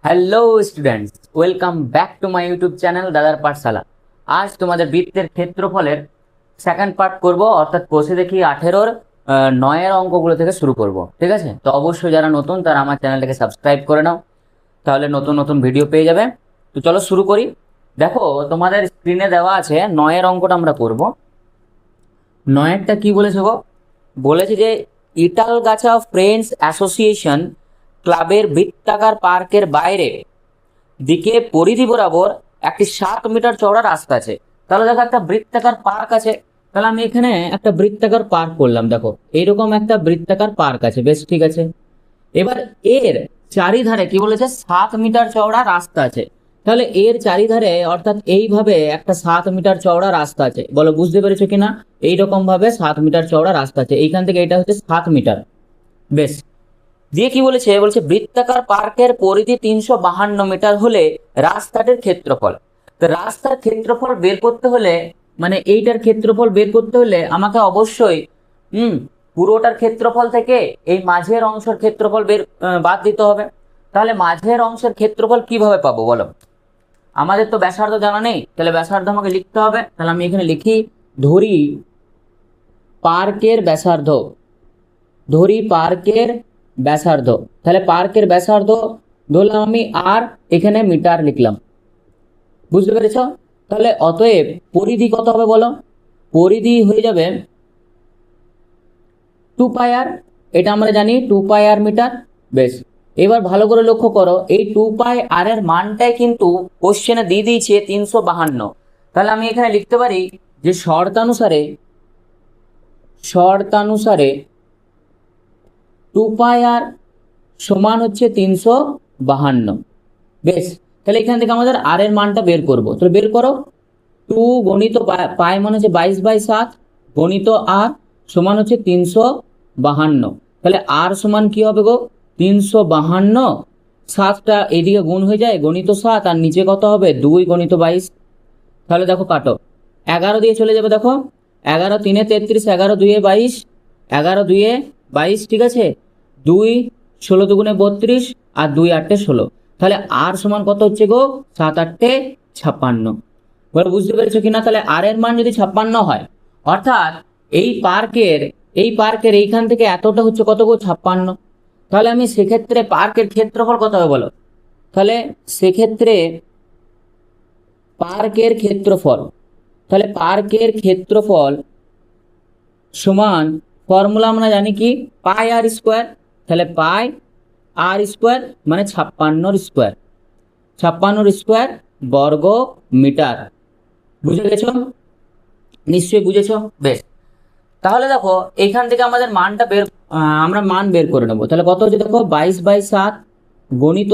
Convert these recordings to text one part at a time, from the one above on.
Hello students, welcome back to my YouTube channel দাদার পাঠশালা। আজ তোমাদের বৃত্তের ক্ষেত্রফলের সেকেন্ড পার্ট করব, অর্থাৎ কোষে দেখি 18-র 9-এর অঙ্কগুলো থেকে শুরু করব। ঠিক আছে, তো অবশ্যই যারা নতুন তারা আমার চ্যানেলটাকে সাবস্ক্রাইব করে নাও, তাহলে নতুন নতুন ভিডিও পেয়ে যাবে। তো চলো শুরু করি। দেখো, তোমাদের স্ক্রিনে দেওয়া আছে 9-এর অঙ্কটা আমরা করব। 9-এরটা কি বলেছে গো? বলেছে যে ইটালগাছা ফ্রেন্ডস অ্যাসোসিয়েশন ক্লাবের বৃত্তাকার পার্কের বাইরে দিকে পরিধি বরাবর একটি 7 মিটার চওড়া রাস্তা আছে। তাহলে দেখো, একটা বৃত্তাকার পার্ক আছে। তাহলে আমি এখানে একটা বৃত্তাকার পার্ক করলাম। দেখো, এইরকম একটা বৃত্তাকার পার্ক আছে, বেশ ঠিক আছে। এবার এর চারিধারে কি বলেছে, 7 মিটার চওড়া রাস্তা আছে। তাহলে এর চারিধারে অর্থাৎ এইভাবে একটা 7 মিটার চওড়া রাস্তা আছে। বলো, বুঝতে পেরেছো কিনা? এইরকম ভাবে 7 মিটার চওড়া রাস্তা আছে, এইখান থেকে এটা হচ্ছে 7 মিটার। বেশ, দিয়ে কি বলেছে, বলছে বৃত্তাকার পার্কের পরিধি 352 মিটার হলে রাস্তাটির ক্ষেত্রফল। তো রাস্তার ক্ষেত্রফল বের করতে হলে, মানে এইটার ক্ষেত্রফল বের করতে হলে আমাকে অবশ্যই পুরোটার ক্ষেত্রফল থেকে এই মাঝের অংশের ক্ষেত্রফল বাদ দিতে হবে। তাহলে মাঝের অংশের ক্ষেত্রফল কিভাবে পাবো বলো? আমাদের তো ব্যাসার্ধ জানা নেই, তাহলে ব্যাসার্ধ আমাকে লিখতে হবে। তাহলে আমি এখানে লিখি, ধরি পার্কের ব্যাসার্ধ, ধরি পার্কের ব্যাসার্ধ। তাহলে পার্কের ব্যাসার্ধ ধরলাম আমি, আর এখানে মিটার লিখলাম। বুঝতে পেরেছ? তাহলে অতএব পরিধি কত হবে বলো? পরিধি হয়ে যাবে 2πr, এটা আমরা জানি 2πr মিটার। বেশ, এবার ভালো করে লক্ষ্য করো, এই 2πr এর মানটাই কিন্তু কোশ্চেনে দিয়ে দিয়েছে 352। তাহলে আমি এখানে লিখতে পারি যে শর্তানুসারে 2πr সমান হচ্ছে 352। বেশ, তাহলে এখান থেকে আমাদের আর এর মানটা বের করব। তাহলে বের করো, 2 গণিত পাই মানে হচ্ছে 22/7 গণিত আর সমান হচ্ছে 352। তাহলে আর সমান কি হবে গো? 352, 7টা এদিকে গুণ হয়ে যায়, গণিত 7, আর নিচে কত হবে? 2 গণিত 22। তাহলে দেখো কাটো, 11 দিয়ে চলে যাবে। দেখো, 11 3 33, 11 2 22, 11 2 22, ঠিক আছে। 2 16 2 32, আর 2 8 16। তাহলে আর সমান কত হচ্ছে গো? 7 8 56। বলে, বুঝতে পেরেছো কিনা? তাহলে আর এর মান যদি 56 হয়, অর্থাৎ এই পার্কের এইখান থেকে এতটা হচ্ছে কত গো? 56। তাহলে আমি সেক্ষেত্রে পার্কের ক্ষেত্রফল কত হবে বলো? তাহলে সেক্ষেত্রে পার্কের ক্ষেত্রফল, তাহলে পার্কের ক্ষেত্রফল সমান, ফর্মুলা আমরা জানি কি, পাই আর স্কোয়ার। তাহলে পাই আর স্কোয়ার মানে 56 স্কোয়ার, 56 স্কোয়ার বর্গ মিটার। বুঝে গেছো? নিশ্চয়ই বুঝেছো। বেশ, তাহলে দেখো এখান থেকে আমাদের মানটা আমরা মান বের করে নেবো। তাহলে কত হচ্ছে দেখো, 22/7 গণিত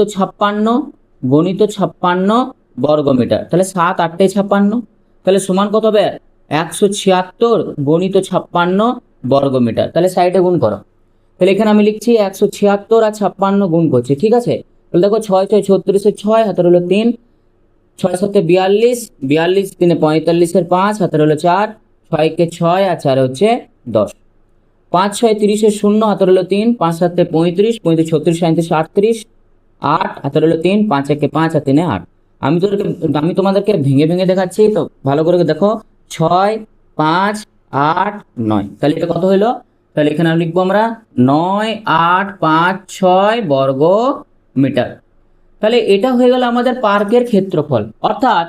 56 বর্গ মিটার। তাহলে 7 8 56, তাহলে সমান কত হবে? 176 গণিত 56 বর্গ মিটার। তাহলে সাইডে গুণ করো। তাহলে এখানে আমি লিখছি 176 আর 56 গুণ করছি, ঠিক আছে। তাহলে দেখো 6 6 36, 6 হাতের হলো 3, 6 7 42, 42 3 45, 5 হাতের হলো 4, 6 কে 6 আর 4 হচ্ছে 10, 5 6 30, 0 হাতের হলো 3, 5 7 35, 35 36 37 38, 8 হাতের হলো 3, 5 1 5 আর 3 8। আমি তোমাদেরকে ভেঙে ভেঙে দেখাচ্ছি, তো ভালো করে দেখো, 6 5 8 9। তাহলে এটা কত হলো? তাহলে এখানে আমি লিখবো আমরা 9 8 5 6 বর্গ মিটার। তাহলে এটা হয়ে গেল আমাদের পার্কের ক্ষেত্রফল, অর্থাৎ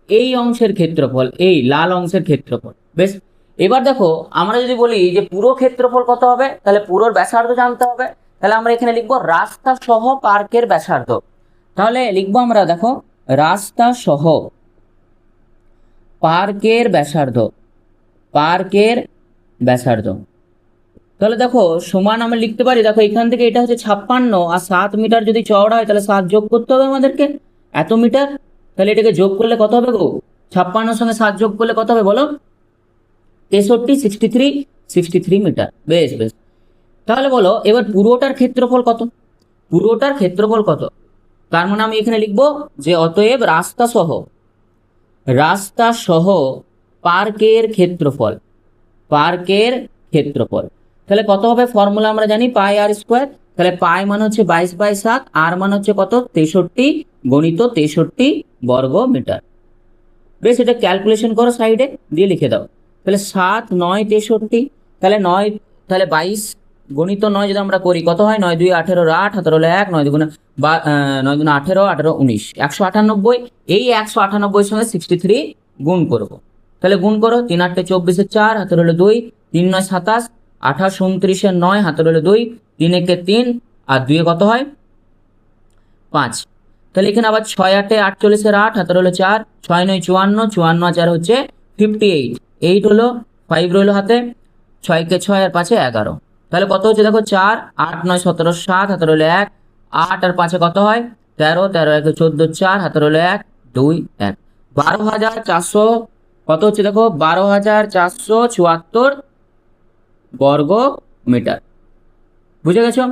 এই অংশের ক্ষেত্রফল, এই লাল অংশের ক্ষেত্রফল। বেশ, এবার দেখো আমরা যদি বলি যে পুরো ক্ষেত্রফল কত হবে, তাহলে পুরোর ব্যাসার্ধ জানতে হবে। তাহলে আমরা এখানে লিখবো রাস্তা সহ পার্কের ব্যাসার্ধ। তাহলে লিখবো আমরা, দেখো, রাস্তা সহ পার্কের ব্যাসার্ধ, পার্কের ব্যাসার্ধ। তাহলে দেখো সমান আমরা লিখতে পারি, দেখো এখান থেকে এটা হচ্ছে 56, আর 7 মিটার যদি চওড়া হয় তাহলে 7 যোগ করতে হবে আমাদেরকে, এত মিটার। তাহলে এটাকে যোগ করলে কত হবে গো? 56 সঙ্গে 7 যোগ করলে কত হবে বলো? 63 63 মিটার। বেশ বেশ, তাহলে বলো এবার পুরোটার ক্ষেত্রফল কত? পুরোটার ক্ষেত্রফল কত? তার মানে আমি এখানে লিখবো যে অতএব রাস্তা সহ পার্কের ক্ষেত্রফল, পার্কের ক্ষেত্রফল। তাহলে কত হবে? ফর্মুলা আমরা জানি পাই আর স্কোয়ার। তাহলে পাই মানে হচ্ছে 22/7, আর মানে হচ্ছে কত 63 গণিত 63 বর্গ মিটার। বেশ, এটা ক্যালকুলেশন করো, সাইডে দিয়ে লিখে দাও। তাহলে 7 9 63, তাহলে 9, তাহলে 22 গণিত 9 যদি আমরা করি কত হয়, 9 2 18 8, 18 হলো 1, 9 2 9 2 18, 18 19, 198। এই 198 সঙ্গে 63 গুণ করব। তাহলে গুণ করো, 3 8 24 4, হাতের হলো 2, 3 9 27, 28 29 9, হাতের হলো 2, 3 1 3, আর 2 কত হয় 5। তাহলে এখানে আবার 6 8 48 8, হাতের হলো 4, 6 9 54, 54 4 হচ্ছে 58, 8 হলো 5 রইলো হাতে, 6 কে 6 আর 5 11। তাহলে কত হচ্ছে দেখো 4 8 9 17 7, হাতের হলো 1, 8 আর 5 কত হয় 13, 13 1 14, 4, হাতের হলো 1 2 1, 12,400 কত হচ্ছে দেখো 12,474 বর্গ মিটার। বুঝে গেছো?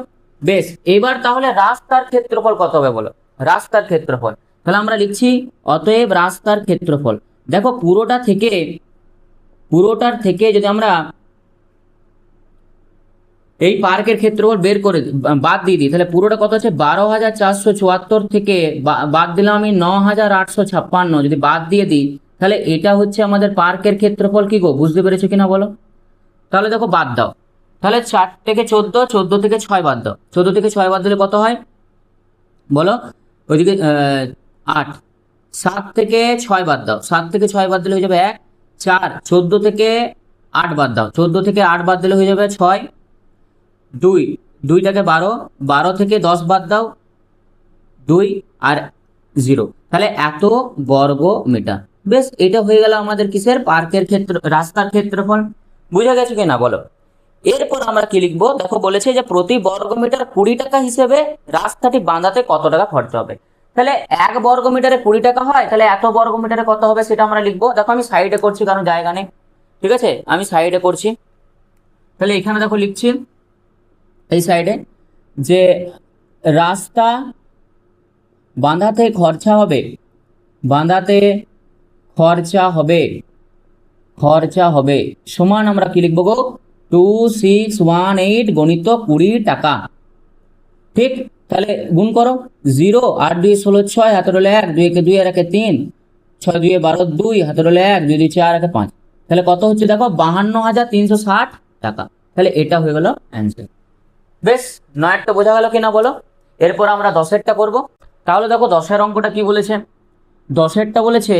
বেশ, এবার তাহলে রাস্তার ক্ষেত্রফল কত হবে বলো। রাস্তার ক্ষেত্রফল, তাহলে আমরা লিখছি অতএব রাস্তার ক্ষেত্রফল। দেখো পুরোটার থেকে যদি আমরা এই পার্কের ক্ষেত্রফল বের করে বাদ দিয়ে দিই, তাহলে পুরোটা কত হচ্ছে 12,474 থেকে বাদ দিলাম আমি 9,856, যদি বাদ দিয়ে দিই তাহলে এটা হচ্ছে আমাদের পার্কের ক্ষেত্রফল। কি গো, বুঝতে পেরেছো কিনা বলো? তাহলে দেখো বাদ দাও, তাহলে 4 থেকে 14, 14 থেকে 6 বাদ দাও, 14 থেকে 6 বাদ দিলে কত হয় বলো, ওইদিকে 8, 7 থেকে 6 বাদ দাও, 7 থেকে 6 বাদ দিলে হয়ে যাবে 1, 4, 14 থেকে 8 বাদ দাও, 14 থেকে 8 বাদ দিলে হয়ে যাবে 6, 2, 2 থেকে 12, 12 থেকে 10 বাদ দাও 2 আর 0, তাহলে এত বর্গ মিটার। বেশ, এটা হয়ে গেল আমাদের কিসের, পার্কের রাস্তার ক্ষেত্রফল। বুঝা গেছে কিনা বলো? এরপর আমরা কি লিখবো, দেখো বলেছে যে প্রতি বর্গ মিটার 20 টাকা হিসেবে রাস্তাটি বাঁধাতে কত টাকা খরচা হবে। তাহলে 1 বর্গ মিটারে 20 টাকা হয়, তাহলে এত বর্গ মিটারে কত হবে সেটা আমরা লিখবো। দেখো আমি সাইডে করছি কারণ জায়গা নেই, ঠিক আছে, আমি সাইডে করছি। তাহলে এখানে দেখো লিখছি এই সাইডে যে রাস্তা বাঁধাতে খরচা হবে, খরচা হবে সমান আমরা কি লিখবো গো, 2618 গণিত 20 টাকা। ঠিক, তাহলে গুণ করো, 0 8 2 16 6, হাতের হলো 1, 2 কে 2 আর 1 3, 6 2 12 2, হাতের হলো 1, 2 2 4 1 5, তাহলে কত হচ্ছে দেখো 52,360 টাকা। তাহলে এটা হয়ে গেল অ্যান্সার। বেশ, 9 বোঝা গেল কিনা বলো। এরপর আমরা 10 করব। তাহলে দেখো 10 অঙ্কটা কি বলেছে, 10 বলেছে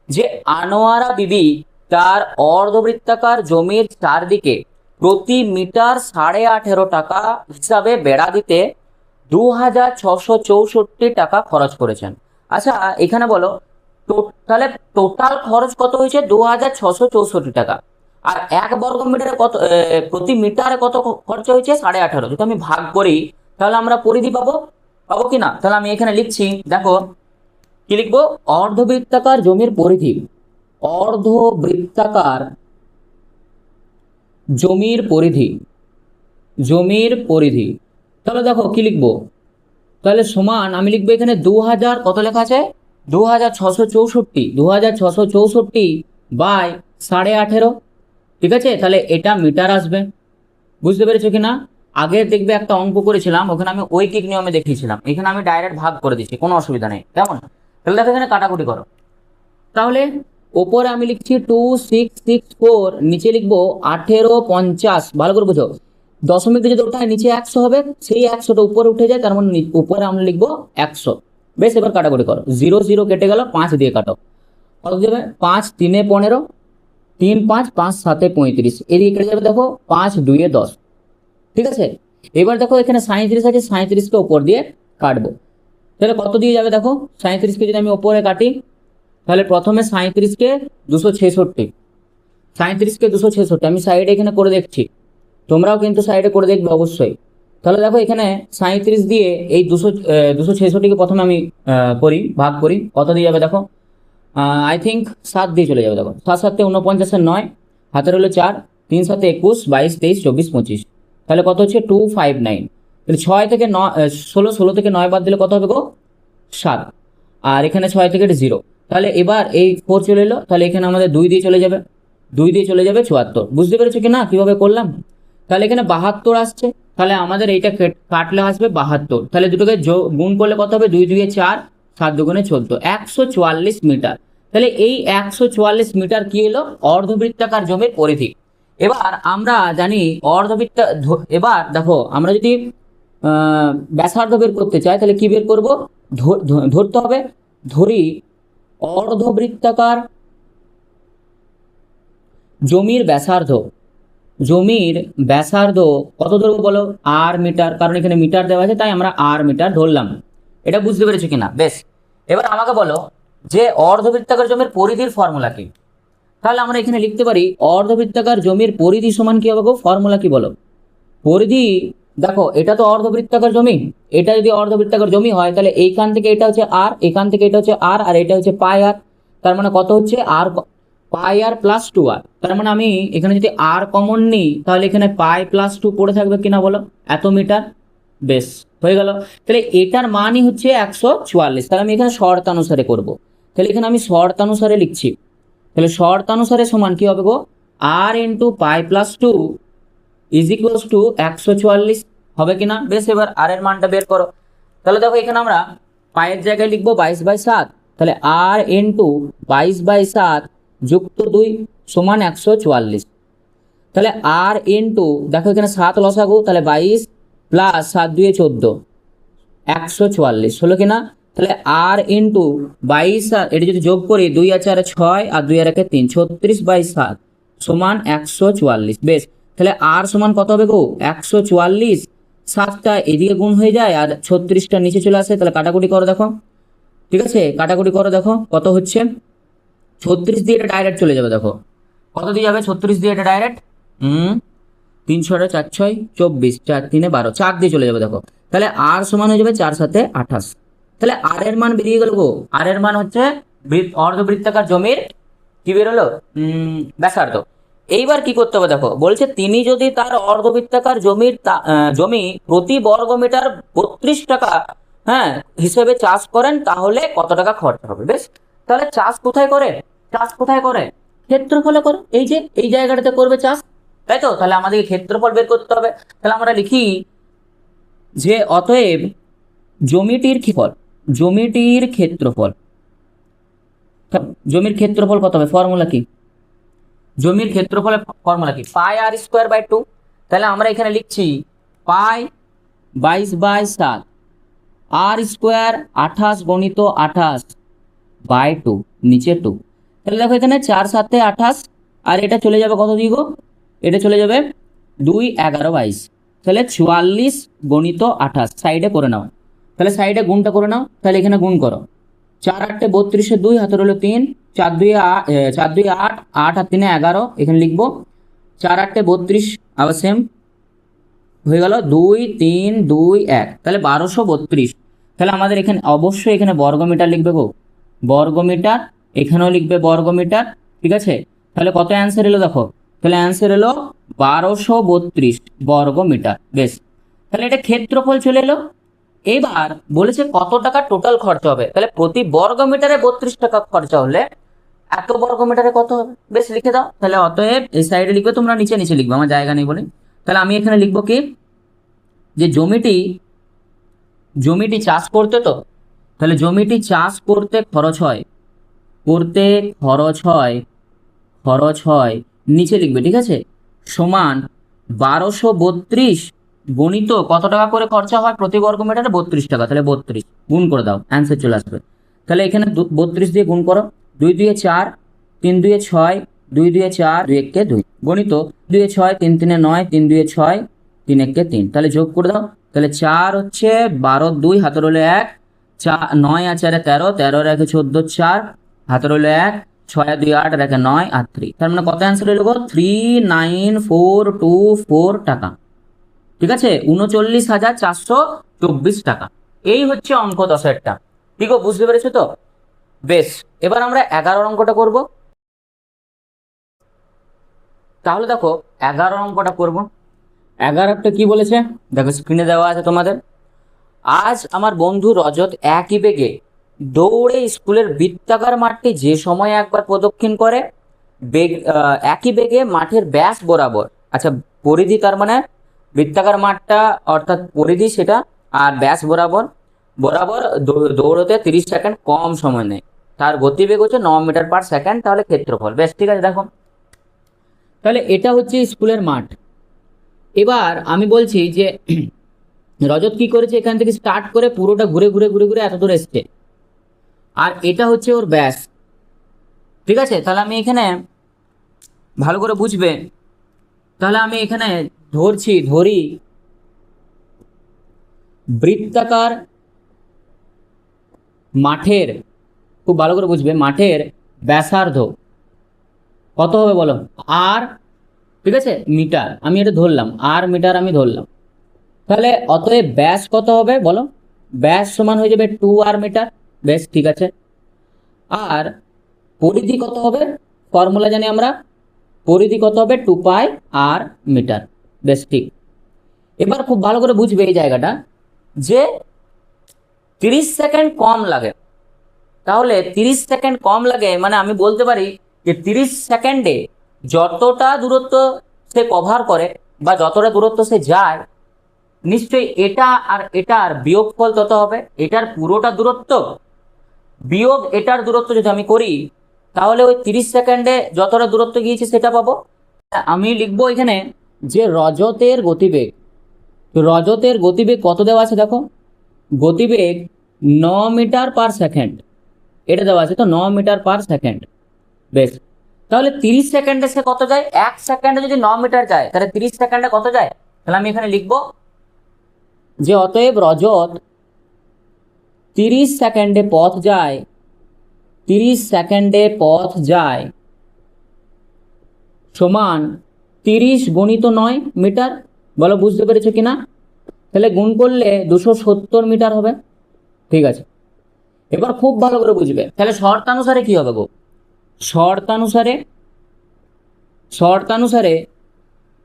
যে আনোয়ারা বিবি তার অর্ধবৃত্তাকার জমির চারদিকে প্রতি মিটার 18.5 টাকা হিসাবে বেড়া দিতে 2,664 টাকা খরচ করেছেন। আচ্ছা এখানে বলো তাহলে টোটাল খরচ কত হয়েছে 2,664 টাকা, আর 1 বর্গ মিটারে কত, প্রতি মিটারে কত খরচ হয়েছে 18.5। যদি আমি ভাগ করি তাহলে আমরা পরিধি পাবো কিনা। তাহলে আমি এখানে লিখছি, দেখো কি লিখবো, অর্ধবৃত্তাকার জমির পরিধি, অর্ধবৃত্তাকার জমির পরিধি। তাহলে দেখো কি লিখবো, তাহলে সমান আমি লিখবো এখানে 2000, কত লেখা আছে 2,664 বাই 18.5, ঠিক আছে। তাহলে এটা মিটার আসবে। বুঝতে পেরেছো কিনা? আগে দেখবে একটা অঙ্ক করেছিলাম, ওখানে আমি ঐকিক নিয়মে দেখিয়েছিলাম, এখানে আমি ডাইরেক্ট ভাগ করে দিচ্ছি, কোনো অসুবিধা নেই। কেমন? তাহলে দেখো এখানে কাটাকুটি করো। তাহলে ওপরে আমি লিখছি 2664, নিচে লিখবো 1850। ভালো করে বুঝো, দশমিক যদি ওঠায় নিচে 100 হবে, সেই 100টা উপরে উঠে যায়, তার মানে উপরে আমরা লিখবো 100। বেশ, এবার কাটাকুটি করো, 0 0 কেটে গেল, 5 দিয়ে কাটো, কত যাবে 5 3 15, 3 5 5 7 35, এদিকে কেটে যাবে দেখো 5 2 10, ঠিক আছে। এবার দেখো এখানে 37 আছে, 37কে উপর দিয়ে কাটবো, তাহলে কত দিয়ে যাবে দেখো, 37কে যদি আমি উপরে কাটি তাহলে প্রথমে 37কে 266, 37কে 266 আমি সাইডে এখানে করে দেখছি, তোমরাও কিন্তু সাইডে করে দেখবে অবশ্যই। তাহলে দেখো এখানে 37 দিয়ে এই 266কে প্রথমে আমি ভাগ করি, কত দিয়ে যাবে দেখো, আই থিঙ্ক 7 দিয়ে চলে যাবে। দেখো 7 7 49 আর 9, হাতের হলো 4, 3 7 21 22 23 24 25, তাহলে কত হচ্ছে 259। তাহলে 6 থেকে 9 16 থেকে 9 বাদ দিলে কত হবে গো 7, আর এখানে 6 থেকে 0, তাহলে এবার এই 4 চলে এলো, তাহলে এখানে আমাদের 2 দিয়ে চলে যাবে, 2 দিয়ে চলে যাবে 74। বুঝতে পেরেছো কি না কিভাবে করলাম? তাহলে এখানে 72 আসছে, তাহলে আমাদের এইটা কাটলে আসবে 72, তাহলে দুটোকে গুণ করলে কত হবে, 2 2 4, 7 2 14, 144 মিটার। তাহলে এই 144 মিটার কি এলো, অর্ধবৃত্তাকার জমির পরিধি। এবার আমরা জানি এবার দেখো আমরা যদি ব্যাসার্ধ বের করতে চাই তাহলে কি বের করব, ধরতে হবে, ধরি অর্ধবৃত্তাকার জমির ব্যাসার্ধ কত ধরবো বলো, আর মিটার, কারণ এখানে মিটার দেওয়া আছে তাই আমরা আর মিটার ধরলাম। এটা বুঝতে পেরেছো কিনা? বেশ, এবার আমাকে বলো যে অর্ধবৃত্তাকার জমির পরিধির ফর্মুলা কি। তাহলে আমরা এখানে লিখতে পারি অর্ধবৃত্তাকার জমির পরিধি সমান কি হবে গো, ফর্মুলা কি বলো, পরিধি, দেখো এটা তো অর্ধবৃত্তাকার জমি, এটা যদি অর্ধবৃত্তাকার জমি হয় তাহলে এইখান থেকে এটা হচ্ছে আর, এখান থেকে এটা হচ্ছে আর, আর এটা হচ্ছে পাই আর, তার মানে কত হচ্ছে আর পাই আর প্লাস 2r। তার মানে আমি এখানে যদি আর কমন নিই তাহলে এখানে পাই প্লাস 2 পড়ে থাকবে কিনা বলো, এত মিটার। বেশ, হয়ে গেল। তাহলে এটার মানই হচ্ছে 144। তাহলে আমি এখানে শর্তানুসারে করব, তাহলে এখানে আমি শর্তানুসারে লিখছি। তাহলে শর্তানুসারে সমান কি হবে গো, আর into pi plus 2 is equals to 144 হবে কিনা। বেশ, এবার আর এর মানটা বের করো। তাহলে দেখো এখানে আমরা পায়ের জায়গায় লিখবো 22/7, তাহলে আর ইন্টু 22/7 যুক্ত 2 সমান 144। তাহলে আর ইন্টু, দেখো এখানে 7 লসাগু, তাহলে 22 প্লাস 7 2 14, 144 হলো কিনা। তাহলে আর ইন্টু 22, আর এটা যদি যোগ করি 2 আর 4 6 আর 2 আর 1 3, 36/7 সমান 144। বেশ, তাহলে আর সমান কত হবে গো, 144, 7টা এদিকে গুণ হয়ে যায় আর 36টা নিচে চলে আসে, তাহলে কাটাকুটি করো দেখো, ঠিক আছে, কাটাকুটি করো দেখো কত হচ্ছে, 36 দিয়ে এটা ডাইরেক্ট চলে যাবে, দেখো কত দিয়ে যাবে, 36 দিয়ে এটা ডাইরেক্ট 3 6 4 6 24, 4 3 12, 4 দিয়ে চলে যাবে দেখো। তাহলে আর সমান হয়ে যাবে 4 7 28। তাহলে আর এর মান বেরিয়ে গেল গো, আর এর মান হচ্ছে অর্ধবৃত্তাকার জমির কি বেরোলো, ব্যাসার্ধ। এইবার কি করতে হবে দেখো, বলছে তিনি যদি তার অর্ধবৃত্তাকার জমি প্রতি বর্গ মিটার 32 টাকা হিসেবে চাষ করেন তাহলে কত টাকা খরচা হবে। বেশ, তাহলে চাষ কোথায় করে, ক্ষেত্রফলে করে, এই যে এই জায়গাটাতে করবে চাষ, তাই তো। তাহলে আমাদেরকে ক্ষেত্রফল বের করতে হবে। তাহলে আমরা লিখি যে অতএব জমির ক্ষেত্রফল কত হবে, ফর্মুলা কি, জমির ক্ষেত্রফলের ফর্মুলা কি, পাই আর স্কোয়ার বাই 2। তাহলে আমরা এখানে লিখছি পাই 22/7 আর স্কোয়ার 28 গণিত 28 বাই 2, নিচে 2। তাহলে দেখো এখানে 4 7 28, আর এটা চলে যাবে কত দিগো, এটা চলে যাবে 2 11 22, তাহলে 44 গণিত 28 সাইডে করে নাও। তাহলে সাইডে গুণটা করে নাও, তাহলে এখানে গুণ করো, 4 8 32 2 হাতের হলো 3, 4 2 8, 8 আর 3 11, এখানে লিখবো 4 8 32, আবার সেম হয়ে গেল 2 3 2 1, তাহলে 1232। তাহলে আমাদের এখানে অবশ্যই এখানে বর্গমিটার লিখবে গো, বর্গমিটার, এখানেও লিখবে বর্গমিটার, ঠিক আছে। তাহলে কত অ্যান্সার এলো দেখো, তাহলে অ্যান্সার এলো 1232 বর্গমিটার। বেশ, তাহলে এটা ক্ষেত্রফল চলে এলো। এবার বলেছে কত টাকা টোটাল খরচা হবে, তাহলে প্রতি বর্গ মিটারে 32 টাকা খরচা হলে এত বর্গ মিটারে কত হবে। বেশ, লিখে দাও। তাহলে অতএব এই সাইডে লিখবে, তোমরা নিচে লিখবে, আমার জায়গা নেই বলে। তাহলে আমি এখানে লিখবো কি, যে জমিটি চাষ করতে, তো তাহলে জমিটি চাষ করতে খরচ হয় নিচে লিখবে, ঠিক আছে, সমান 1232 গণিত কত টাকা করে খরচা হয় প্রতি বর্গ মিটারে, 32 টাকা। তাহলে 32 গুণ করে দাও, অ্যান্সার চলে আসবে। তাহলে এখানে 32 দিয়ে গুণ করো, 2 2 4, 3 2 6, 2 2 4, 2 1 2 গণিত 2 6, 3 3 9, 3 2 6, 3 1 3, তাহলে যোগ করে দাও। তাহলে 4 হচ্ছে 12 2 হাতের হলো 1, 9 আর 4 13, 13 আর 1 14, 4 হাতের হলো 1, 6 আর 2 8 আর 1 9 আর 3, তার মানে কত অ্যান্সার হলো 39,424 টাকা, ঠিক আছে, 39,424 টাকা। এই হচ্ছে অঙ্ক 10-এরটা, ঠিক আছে, বুঝতে পেরেছো তো। বেশ, এবার আমরা 11 অঙ্কটা করব। তাহলে দেখো 11 অঙ্কটা করব। 11টা কি বলেছে দেখো, স্ক্রিনে দেওয়া আছে তোমাদের। আজ আমার বন্ধু রজত একই বেগে দৌড়ে স্কুলের বৃত্তাকার মাঠটি যে সময় একবার প্রদক্ষিণ করে, একই বেগে মাঠের ব্যাস বরাবর আচ্ছা, পরিধি তার মানে বৃত্তাকার মাঠটা অর্থাৎ পরিধি সেটা, আর ব্যাস বরাবর বরাবর দৌড়তে 30 সেকেন্ড কম সময় নেয়, তার গতিবেগ হচ্ছে 9 মিটার পার সেকেন্ড, তাহলে ক্ষেত্রফল। বেশ, ঠিক আছে। দেখো তাহলে এটা হচ্ছে স্কুলের মাঠ। এবার আমি বলছি যে রজত কি করেছে, এখান থেকে স্টার্ট করে পুরোটা ঘুরে ঘুরে ঘুরে ঘুরে এত দূর এসছে, আর এটা হচ্ছে ওর ব্যাস। ঠিক আছে, তাহলে আমি এখানে ভালো করে বুঝবে, তাহলে আমি এখানে ধরি বৃত্তাকার মাঠের, খুব ভালো করে বুঝবে, মাঠের ব্যাসার্ধ কত হবে বলো, আর, ঠিক আছে, মিটার আমি এটা ধরলাম, আর মিটার আমি ধরলাম। তাহলে অতএব ব্যাস কত হবে বলো, ব্যাস সমান হয়ে যাবে 2r মিটার। বেশ, ঠিক আছে। আর পরিধি কত হবে, ফর্মুলা জানি আমরা, পরিধি কত হবে 2πr মিটার। বেশ, ঠিক। এবার খুব ভালো করে বুঝবে এই জায়গাটা, যে 30 সেকেন্ড কম লাগে, তাহলে 30 সেকেন্ড কম লাগে মানে আমি বলতে পারি যে 30 সেকেন্ডে যতটা দূরত্ব সে কভার করে বা যতটা দূরত্ব সে যায়, নিশ্চয়ই এটা আর এটার বিয়োগফল তত হবে। এটার পুরোটা দূরত্ব বিয়োগ এটার দূরত্ব যদি আমি করি, তাহলে ওই 30 সেকেন্ডে যতটা দূরত্ব গিয়েছে সেটা পাবো। আমি লিখবো এখানে যে রজতের গতিবেগ কত দেওয়া আছে, দেখো গতিবেগ 9 মিটার পার সেকেন্ড, এটা দেওয়া আছে তো 9 মিটার পার সেকেন্ড। বেশ, তাহলে 30 সেকেন্ডে সে কত যায়, 1 সেকেন্ডে যদি 9 মিটার যায়, তাহলে 30 সেকেন্ডে কত যায়, তাহলে আমি এখানে লিখবো যে অতএব রজত 30 সেকেন্ডে পথ যায়, 30 সেকেন্ডে পথ যায় সমান 30 গুণিত 9 মিটার। বলো বুঝতে পেরেছো কিনা? তাহলে গুণ করলে 270 মিটার হবে। ঠিক আছে, এবার খুব ভালো করে বুঝবে, তাহলে শর্তানুসারে কি হবে গো, শর্তানুসারে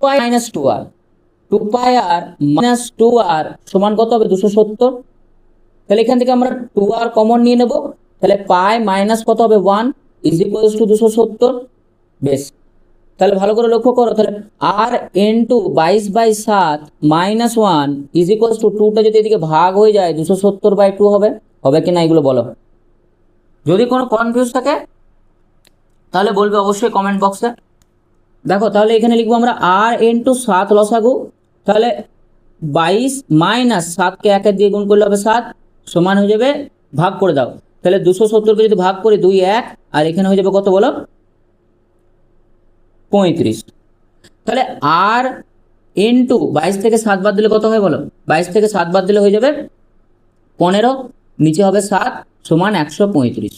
2π-2r, 2πr-2r সমান কত হবে 270। তাহলে এখান থেকে আমরা 2r কমন নিয়ে নেব, তাহলে পাই মাইনাস কত হবে 1 ইজ ইকুয়ালস টু 270। বেশ, তাহলে ভালো করে লক্ষ্য করো, তাহলে আর into 22/7 minus 1 is equals to 2টা যদি এদিকে ভাগ হয়ে যায় 270/2 হবে, হবে কিনা এগুলো বলো। যদি কোনো কনফিউজ থাকে তাহলে বলবে অবশ্যই কমেন্ট বক্সে। দেখো তাহলে এখানে লিখবো আমরা আর ইনটু 7 লসাগু, তাহলে 22 মাইনাস 7কে 1 দিয়ে গুণ করলে হবে 7, সমান হয়ে যাবে, ভাগ করে দাও, তাহলে 270কে যদি ভাগ করি 2 1, আর এখানে হয়ে যাবে কত বলো 35। তাহলে আর ইনটু 22 থেকে 7 বাদ দিলে কত হয় বলো, 22 থেকে 7 বাদ দিলে হয়ে যাবে 15, নিচে হবে 7 সমান 135।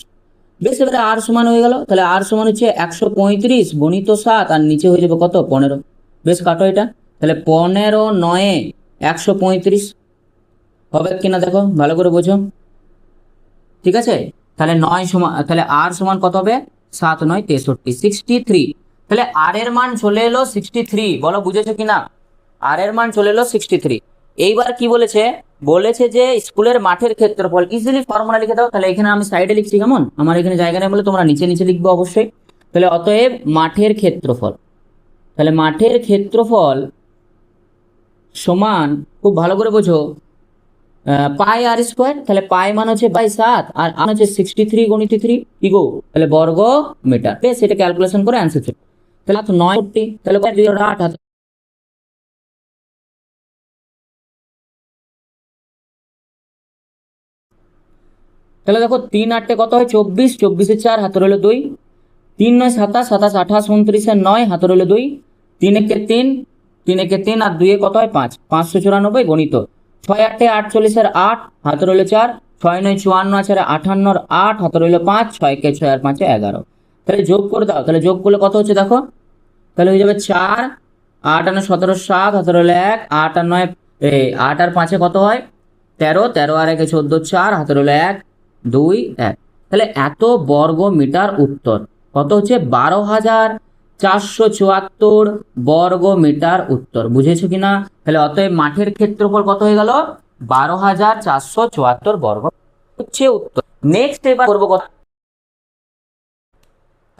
বেশ, এবারে আর সমান হয়ে গেল, তাহলে আর সমান হচ্ছে 135 গুণিত 7, আর নিচে হয়ে যাবে কত 15। বেশ, কাটো এটা, তাহলে 15 9 135 হবে কিনা দেখো ভালো করে বোঝো। ঠিক আছে, তাহলে 9 সমান, তাহলে আর সমান কত হবে 7 9 63, 63। তাহলে আর এর মান চলে এলো 63, বলো বুঝেছো কিনা, আর এর মান চলে এলো 63। এইবার কি বলেছে যে স্কুলের মাঠের ক্ষেত্রফল, ইজিলি ফর্মুলা লিখে দাও। তাহলে এখানে আমি সাইডে লিখছি, কেমন আমার এখানে জায়গা নেই বলে তোমরা নিচে নিচে লিখবে অবশ্যই। তাহলে অতএব মাঠের ক্ষেত্রফল, তাহলে মাঠের ক্ষেত্রফল সমান, খুব ভালো করে বোঝো, পাই আর স্কোয়ার। তাহলে পাই মান হচ্ছে 7 আর আর হচ্ছে 63 গুণিত 3 ইগো, তাহলে বর্গ মিটার। বেশ, এটা ক্যালকুলেশন করে অ্যান্সার চলে, তাহলে 9, তাহলে 8 তাহলে দেখো 3 8 কত হয় 24, 24 4 হাতে রইল 2, 3 9 27, 27 28 29 9 হাতে রইল 2, 3 1 3, 3 1 3 আর 2 কত হয় 5, 594 গণিত 6 8 48 8 হাতে রইল 4, 6 9 54 আর 58 8 হাতে রইল 5, 6 কে 6 আর 5 11। তাহলে যোগ করে দাও, তাহলে যোগ করলে কত হচ্ছে দেখো, তাহলে হয়ে যাবে 4 8 আর 17 7 হাতে রইল 1, 8 আর 9 8 আর 5 কত হয় 13, 13 আর 1 14, 4 হাতে রইল 1 2 1। তাহলে এত বর্গ মিটার উত্তর কত হচ্ছে 12,474 বর্গ মিটার উত্তর। বুঝেছো কিনা? তাহলে অতএব মাঠের ক্ষেত্রফল কত হয়ে গেল 12,474 বর্গ হচ্ছে উত্তর। নেক্সট এবার করবো কথা,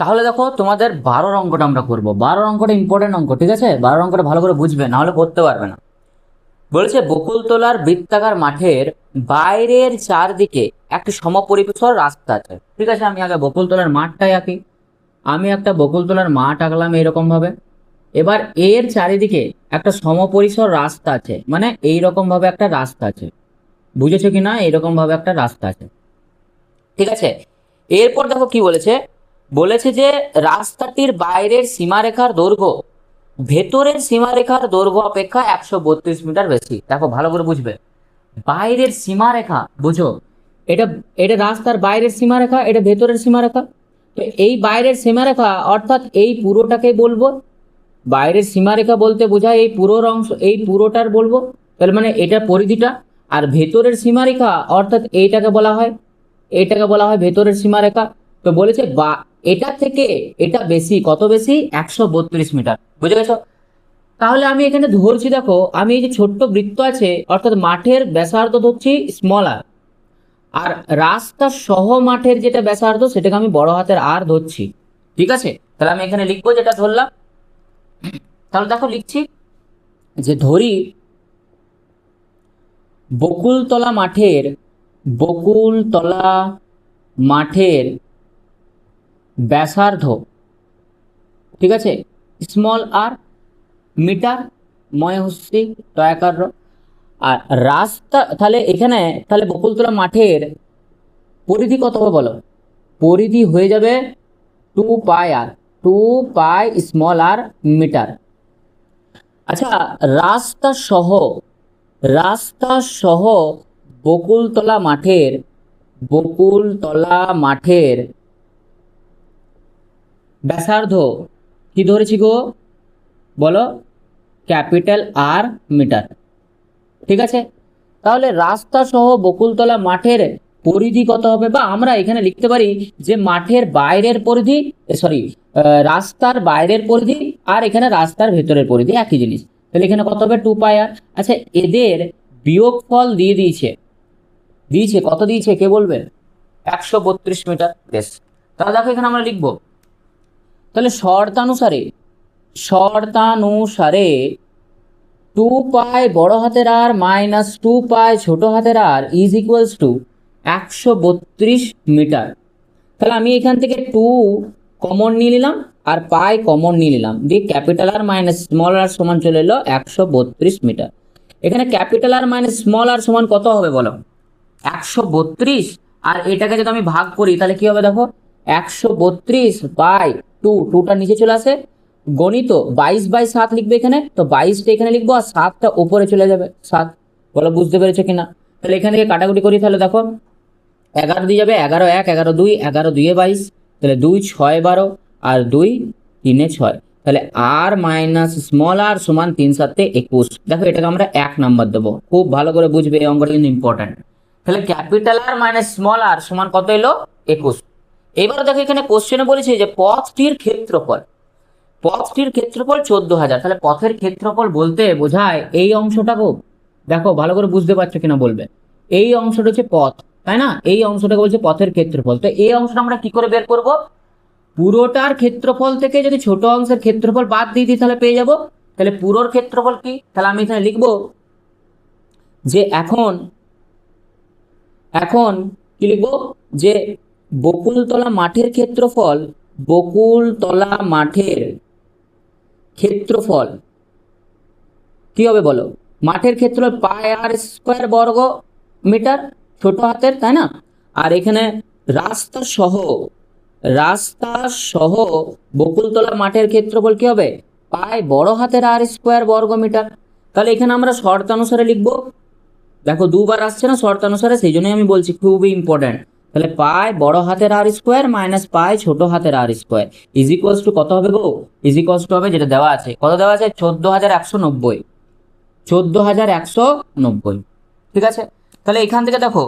তাহলে দেখো তোমাদের 12 অঙ্কটা আমরা করবো। 12 অঙ্কটা ইম্পর্টেন্ট অঙ্ক, ঠিক আছে? 12 অঙ্কটা ভালো করে বুঝবে, না হলে করতে পারবে না। বলেছে বকুলতলার বৃত্তাকার মাঠের বাইরের চারদিকে একটি সমপরিসর রাস্তা আছে। ঠিক আছে, আমি আগে বকুলতলার মাঠটাই আঁকি। আমি একটা বকুলতলার মাঠ আঁকলাম এরকম ভাবে। এবার এর চারিদিকে একটা সমপরিসর রাস্তা আছে, মানে এইরকম ভাবে একটা রাস্তা আছে। বুঝেছো কি না? এইরকম ভাবে একটা রাস্তা আছে, ঠিক আছে? এরপর দেখো কি বলেছে, বলেছে যে রাস্তাটির বাইরের সীমারেখার দৈর্ঘ্য ভেতরের সীমারেখার দৈর্ঘ্য অপেক্ষা 132 মিটার বেশি। দেখো ভালো করে বুঝবে, বাইরের সীমারেখা বুঝো, এটা এটা রাস্তার বাইরের সীমারেখা, এটা ভেতরের সীমারেখা। তো এই বাইরের সীমারেখা অর্থাৎ এই পুরোটাকে বলবো বাইরের সীমারেখা, বলতে বোঝায় এই পুরোর অংশ, এই পুরোটার বলবো, তাহলে মানে এটা পরিধিটা। আর ভেতরের সীমারেখা অর্থাৎ এইটাকে বলা হয়, এইটাকে বলা হয় ভেতরের সীমারেখা। তো বলেছে বা এটা থেকে এটা বেশি, কত বেশি? 132 মিটার। বুঝে গেছো? তাহলে আমি এখানে ধরছি, দেখো আমি এই যে ছোট্ট বৃত্ত আছে অর্থাৎ মাঠের ব্যাসার্ধ ধরছি স্মল আর, আর রাস্তা সহ মাঠের যেটা ব্যাসার্ধ সেটাকে আমি বড় হাতের আর ধরছি। ঠিক আছে, তাহলে আমি এখানে লিখবো যেটা ধরলাম। তাহলে দেখো লিখছি যে ধরি বকুলতলা মাঠের, বকুলতলা মাঠের ব্যাসার্ধ, ঠিক আছে, স্মল আর মিটার ময় হস্তি টয়াকার। আর রাস্তা, তাহলে এখানে তাহলে বকুলতলা মাঠের পরিধি কত হবে বলো? পরিধি হয়ে যাবে 2 পাই আর, 2 পাই স্মল আর মিটার। আচ্ছা, রাস্তা সহ, রাস্তা সহ বকুলতলা মাঠের, বকুলতলা মাঠের ব্যাসার্ধ কি ধরেছি গো বলো? Capital R metre. ঠিক আছে, তাহলে রাস্তা সহ বকুলতলা মাঠের পরিধি কত হবে? বা আমরা এখানে লিখতে পারি যে মাঠের বাইরের পরিধি, সরি, রাস্তার বাইরের পরিধি আর এখানে রাস্তার ভেতরের পরিধি একই জিনিস। তাহলে এখানে কত হবে? 2 পাই আর। আচ্ছা, এদের বিয়োগফল দিয়ে দিয়েছে, দিয়েছে কত দিয়েছে কে বলবে? 132 মিটার। বেশ, তাহলে দেখো এখানে আমরা লিখবো, তাহলে শর্তানুসারে, শর্তানুসারে 2 পাই বড় হাতের আর মাইনাস 2 পাই ছোট হাতের আর ইজ ইকুয়ালস টু 132 মিটার। তাহলে আমি এখান থেকে 2 কমন নিয়ে নিলাম আর পাই কমন নিয়ে নিলাম, দিয়ে ক্যাপিটাল আর মাইনাস স্মল আর সমান চলে এলো 132 মিটার। এখানে ক্যাপিটাল আর মাইনাস স্মল আর সমান কত হবে বলো? 132। আর এটাকে যদি আমি ভাগ করি তাহলে কি হবে দেখো, 132/2, 2টা নিচে চলে আসে, গণিত 22/7 লিখবে এখানে, তো 22টা এখানে লিখবো আর 7টা উপরে চলে যাবে 7। বলো বুঝতে পেরেছো কিনা? তাহলে এখান থেকে কাটাকুটি করি, তাহলে দেখো 11 দিয়ে যাবে, 11 1, 11 2, 11 2 22, তাহলে 2 6 12 আর 2 3 6, তাহলে আর মাইনাস স্মল আর সমান 3 7 21। দেখো এটাকে আমরা 1 নাম্বার দেবো, খুব ভালো করে বুঝবে, এই অঙ্কটা কিন্তু ইম্পর্টেন্ট। তাহলে ক্যাপিটাল আর মাইনাস স্মল আর সমান কত এলো? 21। এবার দেখো এখানে কোশ্চেনে বলেছে যে পথটির ক্ষেত্রফল, পথটির ক্ষেত্রফল 14,000। তাহলে পথের ক্ষেত্রফল বলতে বোঝায় এই অংশটাকেও, দেখো ভালো করে বুঝতে পারছো কিনা বলবে। এই অংশটা হচ্ছে পথ, তাই না? এই অংশটাকে বলছে পথের ক্ষেত্রফল। তো এই অংশটা আমরা কি করে বের করব? পুরোটার ক্ষেত্রফল থেকে যদি ছোট অংশের ক্ষেত্রফল বাদ দিয়ে দিই তাহলে পেয়ে যাব। তাহলে পুরোর ক্ষেত্রফল কি? তাহলে আমি এখানে লিখবো যে এখন, এখন কি লিখবো যে বকুলতলা মাঠের ক্ষেত্রফল, বকুলতলা মাঠের ক্ষেত্রফল কি হবে বলো? মাঠের ক্ষেত্রফল পাই আর স্কোয়ার বর্গ মিটার ছোট হাতের, তাই না? আর এখানে রাস্তা সহ, রাস্তা সহ বকুলতলা মাঠের ক্ষেত্রফল কি হবে? পাই বড় হাতের আর স্কোয়ার বর্গ মিটার। তাহলে এখানে আমরা শর্তানুসারে লিখবো, দেখো দুবার আসছে না শর্তানুসারে, সেই জন্যই আমি বলছি খুবই ইম্পর্টেন্ট। তাহলে পাই বড় হাতের আর স্কোয়ার মাইনাস পাই ছোট হাতের আর স্কোয়ার ইজ ইকুয়ালস টু কত হবে গো? ইজ ইকুয়ালস টু হবে যেটা দেওয়া আছে, কত দেওয়া আছে? 14,190, 14,190। ঠিক আছে, তাহলে এখান থেকে দেখো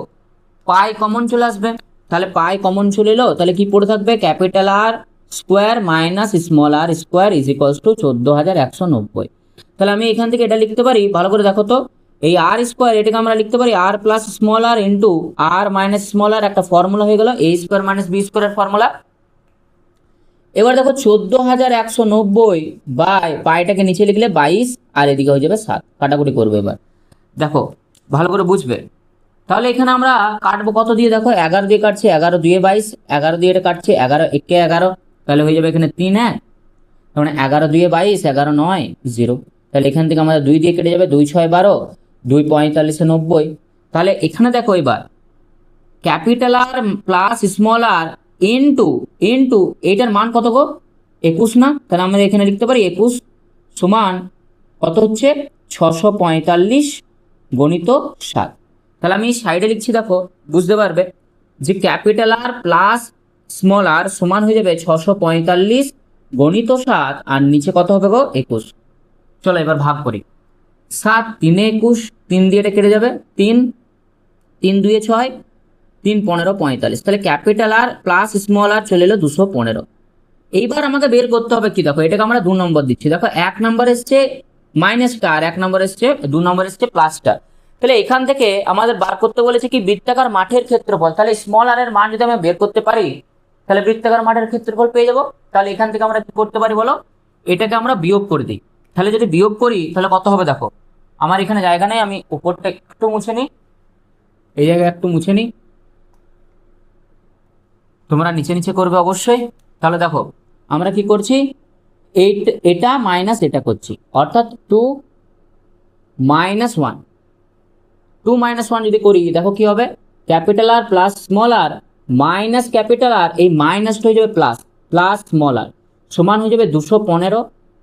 পাই কমন চলে আসবে, তাহলে পাই কমন চলে এলো, তাহলে কি পড়ে থাকবে? Capital R square minus small R square is equals to 14,190। তাহলে আমি এখান থেকে এটা লিখতে পারি, ভালো করে দেখো তো, এই আর স্কোয়ার এটাকে আমরা লিখতে পারি আর প্লাস স্মল আর ইন্টু আর মাইনাস স্মল আর, একটা ফর্মুলা হয়ে গেল এ স্কোয়ার মাইনাস বি স্কোয়ারের ফর্মুলা। এবার দেখো 14,190 বাই পাইটাকে নিচে লিখলে 22 আর এদিকে হয়ে যাবে 7, কাটাকুটি করবে। এবার দেখো ভালো করে বুঝবে। তাহলে এখানে আমরা কাটবো কত দিয়ে, দেখো 11 দিয়ে কাটছে, 11 2 22, 11 দিয়ে এটা কাটছে, 11 একে 11, তাহলে হয়ে যাবে এখানে 3 1, মানে 11 2 22, 11 9 0, তাহলে এখান থেকে আমাদের 2 দিয়ে কেটে যাবে, 2 6 12, 2 45 90। তাহলে এখানে দেখো এবার ক্যাপিটাল আর প্লাস স্মল আর ইন্টু এইটার মান কত গো, 21 না? তাহলে আমরা এখানে লিখতে পারি 21 সমান কত হচ্ছে 645 গণিত 7। তাহলে আমি সাইডে লিখছি, দেখো বুঝতে পারবে যে ক্যাপিটাল আর প্লাস স্মল আর সমান হয়ে যাবে 645 গণিত 7, আর নিচে কত হবে গো 21। চলো এবার ভাগ করি, 7 3 21, 3 দিয়ে এটা কেটে যাবে, 3 3 2 6, 3 15 45, তাহলে ক্যাপিটাল আর প্লাস স্মল আর চলে এলো 215। এইবার আমাকে বের করতে হবে কি, দেখো এটাকে আমরা 2 নম্বর দিচ্ছি, দেখো 1 নম্বর এসছে মাইনাসটা আর 1 নম্বর এসছে 2 নম্বর এসছে প্লাসটা। তাহলে এখান থেকে আমাদের বার করতে বলেছে কি বৃত্তাকার মাঠের ক্ষেত্রফল। তাহলে স্মল আর এর মান যদি আমি বের করতে পারি তাহলে বৃত্তাকার মাঠের ক্ষেত্রফল পেয়ে যাবো। তাহলে এখান থেকে আমরা কি করতে পারি বলো, এটাকে আমরা বিয়োগ করে দিই। তাহলে যদি বিয়োগ করি তাহলে কত হবে, দেখো আমার এখানে জায়গা নেই, আমি উপরটা একটু মুছে নিই, এই জায়গায় একটু মুছে নিই, তোমরা নিচে নিচে করবে অবশ্যই। তাহলে দেখো আমরা কি করছি, এটা মাইনাস এটা করছি, অর্থাৎ 2 - 1, 2 - 1 যদি করি দেখো কি হবে, ক্যাপিটাল আর প্লাস স্মল আর মাইনাস ক্যাপিটাল আর, এই মাইনাসটা হয়ে যাবে প্লাস, প্লাস স্মল আর সমান হয়ে যাবে 215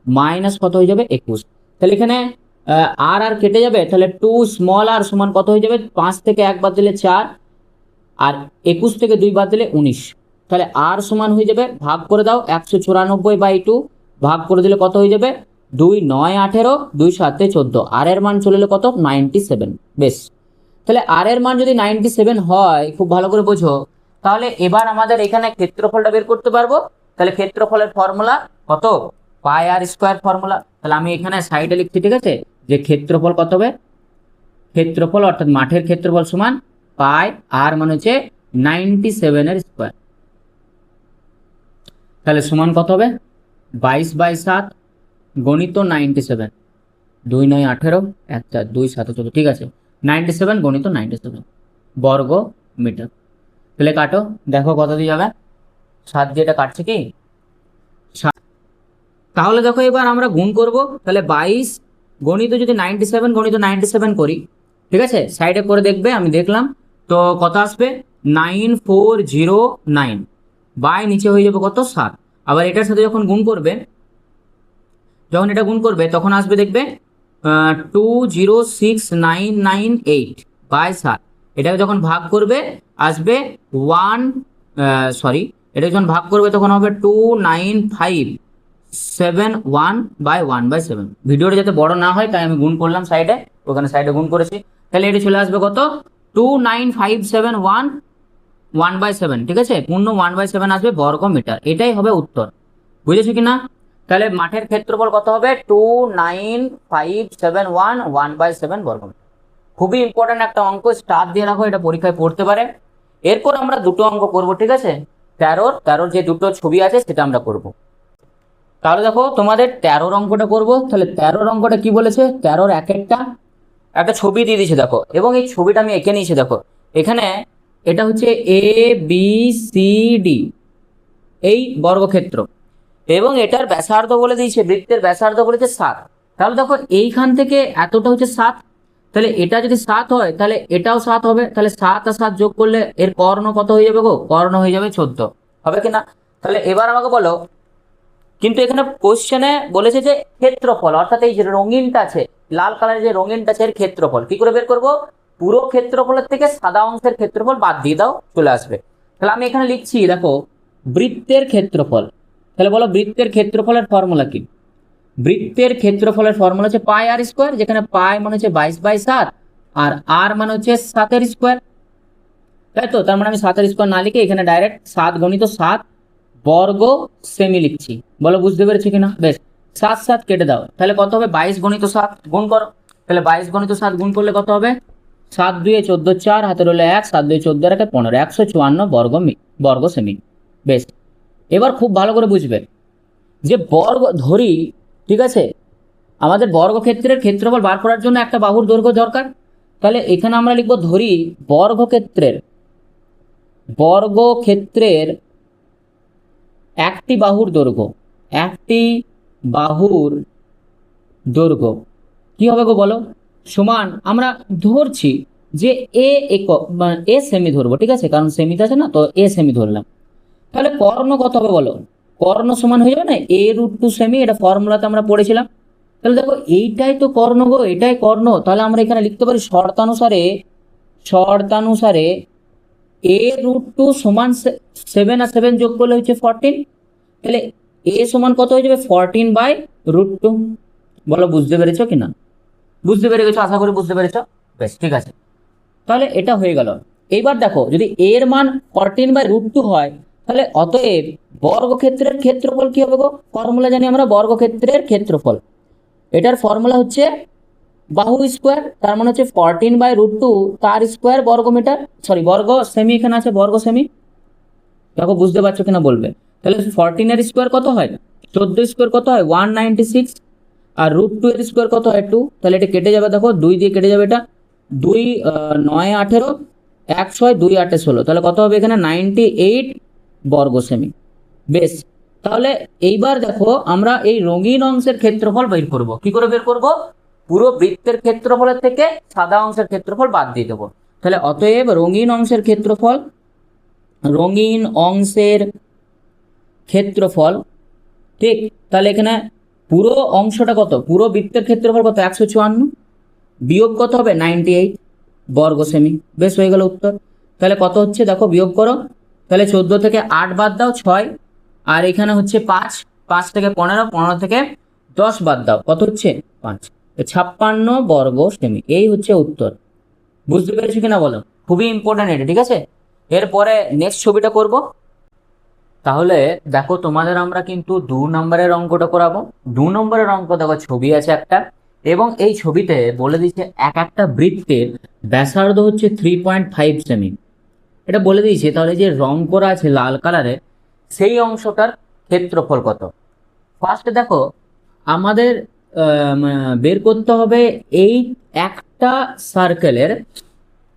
মাইনাস কত হয়ে যাবে 21। তাহলে এখানে আর কেটে যাবে, তাহলে 2 স্মল আর সমান কত হয়ে যাবে, 5 থেকে 1 বাদ দিলে 4, আর 21 থেকে 2 বাদ দিলে 19। তাহলে আর সমান হয়ে যাবে, ভাগ করে দাও 194/2, ভাগ করে দিলে কত হয়ে যাবে, 2 9 18, 2 7 14, আর এর মান চলে এলো কত 97। বেশ, তাহলে আর এর মান যদি 97 হয়, খুব ভালো করে বোঝো, তাহলে এবার আমাদের এখানে ক্ষেত্রফলটা বের করতে পারবো। তাহলে ক্ষেত্রফলের ফর্মুলা কত, পাই আর স্কোয়ার ফর্মুলা। তাহলে আমি এখানে সাইডে লিখছি, ঠিক আছে, যে ক্ষেত্রফল কত হবে, ক্ষেত্রফল অর্থাৎ মাঠের ক্ষেত্রফল সমান পাই আর মানে হচ্ছে 97 এর স্কোয়ার। তাহলে সমান কত হবে 22/7 গণিত 97, 2 9 18, 1 4 2 7 14, ঠিক আছে, 97 গণিত 97 বর্গ মিটার। তাহলে কাটো, দেখো কত দিয়ে যাবে, 7 দিয়ে এটা কাটছে কি 7। তাহলে দেখো এবার আমরা গুণ করব, তাহলে 22 গণিত যদি 97 গণিত 97 করি, ঠিক আছে, সাইডে করে দেখবে, আমি দেখলাম তো কত আসবে 9409 বাই নিচে হয়ে যাবে কত 7। আবার এটার সাথে যখন গুণ করবে, যখন এটা গুণ করবে তখন আসবে দেখবে 206,998 বাই 7। এটাকে যখন ভাগ করবে আসবে এটা যখন ভাগ করবে তখন হবে 2957 বাই 1/7। ভিডিওটা যাতে বড় না হয় তাই আমি গুণ করলাম সাইডে, ওখানে সাইডে গুণ করেছি। তাহলে এটা চলে আসবে কত 29571 1/7, ঠিক আছে, পূর্ণ 1/7 আসবে বর্গ মিটার। এটাই হবে উত্তর, বুঝেছো কিনা? তাহলে মাঠের ক্ষেত্রফল কত হবে 29571 1/7 বর্গ মিটার। খুবই ইম্পর্টেন্ট একটা অঙ্ক, স্টার দিয়ে রাখো, এটা পরীক্ষায় পড়তে পারে। এরপর আমরা দুটো অঙ্ক করব, ঠিক আছে, 13 যে দুটো ছবি আছে সেটা আমরা করব। তাহলে দেখো তোমাদের 13 অঙ্কটা করব। তাহলে 13 অঙ্কটা কি বলেছে, 13 একটা ছবি দিয়ে দিয়েছে দেখো, এবং এই ছবিটা আমি এঁকে নিয়েছি। দেখো এখানে এটা হচ্ছে ABCD এই বর্গক্ষেত্র, এবং এটার ব্যাসার্ধ বলে দিয়েছে, বৃত্তের ব্যাসার্ধ বলেছে 7। তাহলে দেখো এইখান থেকে এতটা হচ্ছে 7, তাহলে এটা যদি 7 হয় তাহলে এটাও 7 হবে। তাহলে 7 আর 7 যোগ করলে এর কর্ণ কত হয়ে যাবে গো, কর্ণ হয়ে যাবে 14, হবে কিনা? তাহলে এবার আমাকে বলো, কিন্তু এখানে কোশ্চেনে বলেছে যে ক্ষেত্রফল, অর্থাৎ এই যে রঙিনটা আছে, লাল কালারের যে রঙিনটা আছে এর ক্ষেত্রফল কি করে বের করব, পুরো ক্ষেত্রফলের থেকে সাদা অংশের ক্ষেত্রফল বাদ দিয়ে দাও, চলে আসবে। তাহলে আমি এখানে লিখছি দেখো বৃত্তের ক্ষেত্রফল। তাহলে বলো বৃত্তের ক্ষেত্রফলের ফর্মুলা কি, বৃত্তের ক্ষেত্রফলের ফর্মুলা হচ্ছে পাই আর স্কোয়ার, যেখানে পাই মানে হচ্ছে 22/7 আর আর মানে হচ্ছে 7 স্কোয়ার, তাই তো। তার মানে আমি 7 স্কোয়ার না লিখে এখানে ডাইরেক্ট 7 গণিত 7 বর্গ সেমি লিখছি, বলো বুঝতে পেরেছো কিনা? বেশ, 7 7 কেটে দাও, তাহলে কত হবে 22 গণিত 7 গুণ করো। তাহলে 22 গণিত 7 গুণ করলে কত হবে, 7 2 14, 4 হাতে রইলো 1, 7 2 14 আর 1 15, 154 বর্গ সেমি। বেশ, এবার খুব ভালো করে বুঝবে যে বর্গ ধরি, ঠিক আছে, আমাদের বর্গক্ষেত্রের ক্ষেত্রফল বার করার জন্য একটা বাহুর দৈর্ঘ্য দরকার। তাহলে এখানে আমরা লিখব ধরি বর্গক্ষেত্রের একটি বাহুর দৈর্ঘ্য কি হবে গো বলো, সমান আমরা ধরছি যে এ একক এ সেমি ধরবো, ঠিক আছে, কারণ সেমিতে আছে না, তো এ সেমি ধরলাম। তাহলে কর্ণ কত হবে বলো, কর্ণ সমান হয়ে যাবে না a√2 সেমি, এটা ফর্মুলাতে আমরা পড়েছিলাম। তাহলে দেখো এইটাই তো কর্ণ গো, এটাই কর্ণ। তাহলে আমরা এখানে লিখতে পারি শর্তানুসারে a√2 সমান 7 আর 7 যোগ করলে হচ্ছে 14। তাহলে a সমান কত হয়ে যাবে 14/√2। বলো বুঝতে পেরেছো কিনা? বুঝতে পেরে গেছো, আশা করি বুঝতে পেরেছো। বেশ, ঠিক আছে, তাহলে এটা হয়ে গেল। এইবার দেখো যদি এর মান 14/√2 হয়, তাহলে অতএব বর্গক্ষেত্রের ক্ষেত্রফল কি হবে গো? ফর্মুলা জানি আমরা বর্গক্ষেত্রের ক্ষেত্রফল, এটার ফর্মুলা হচ্ছে বাহু স্কোয়ার, তার মানে হচ্ছে 14/√2 তার স্কোয়ার বর্গমিটার, সরি বর্গ সেমি, এখানে আছে বর্গ সেমি। দেখো বুঝতে পারছো কিনা বলবে। তাহলে 14 এর স্কোয়ার কত হয় 14 স্কোয়ার কত হয় 196, আর √2 এর স্কোয়ার কত হয় 2। তাহলে এটা কেটে যাবে, দেখো 2 দিয়ে কেটে যাবে, এটা 2 9 18, 1 6 2 8 16, তাহলে কত হবে এখানে 98 বর্গ সেমি। বেশ, তাহলে এইবার দেখো আমরা এই রঙিন অংশের ক্ষেত্রফল বের করব। কি করে বের করব? পুরো বৃত্তের ক্ষেত্রফলের থেকে সাদা অংশের ক্ষেত্রফল বাদ দিয়ে দেবো। তাহলে অতএব রঙিন অংশের ক্ষেত্রফল, ঠিক, তাহলে এখানে পুরো অংশটা কত, পুরো বৃত্তের ক্ষেত্রফল কত 154, বিয়োগ কত হবে 98 বর্গ সেমি। বেশ, হয়ে গেল উত্তর। তাহলে কত হচ্ছে দেখো, বিয়োগ করো। তাহলে 14 থেকে 8 বাদ দাও 6, আর এখানে হচ্ছে 5, 5 থেকে 15, 15 থেকে 10 বাদ দাও, কত হচ্ছে 5, 56 বর্গ সেমি। এই হচ্ছে উত্তর। বুঝতে পেরেছো কিনা বলো? খুবই ইম্পর্টেন্ট এটা, ঠিক আছে। এরপরে নেক্সট ছবিটা করব। তাহলে দেখো তোমাদের আমরা কিন্তু 2 নম্বরের অঙ্কটা করাবো। 2 নম্বরের অঙ্ক দেখো, ছবি আছে একটা, এবং এই ছবিতে বলে দিচ্ছে এক একটা বৃত্তের ব্যাসার্ধ হচ্ছে 3.5 সেমি, এটা বলে দিয়েছে। তাহলে যে রং করা আছে লাল কালারে, সেই অংশটার ক্ষেত্রফল কত। ফার্স্ট দেখো আমাদের বের করতে হবে এই একটা সার্কেলের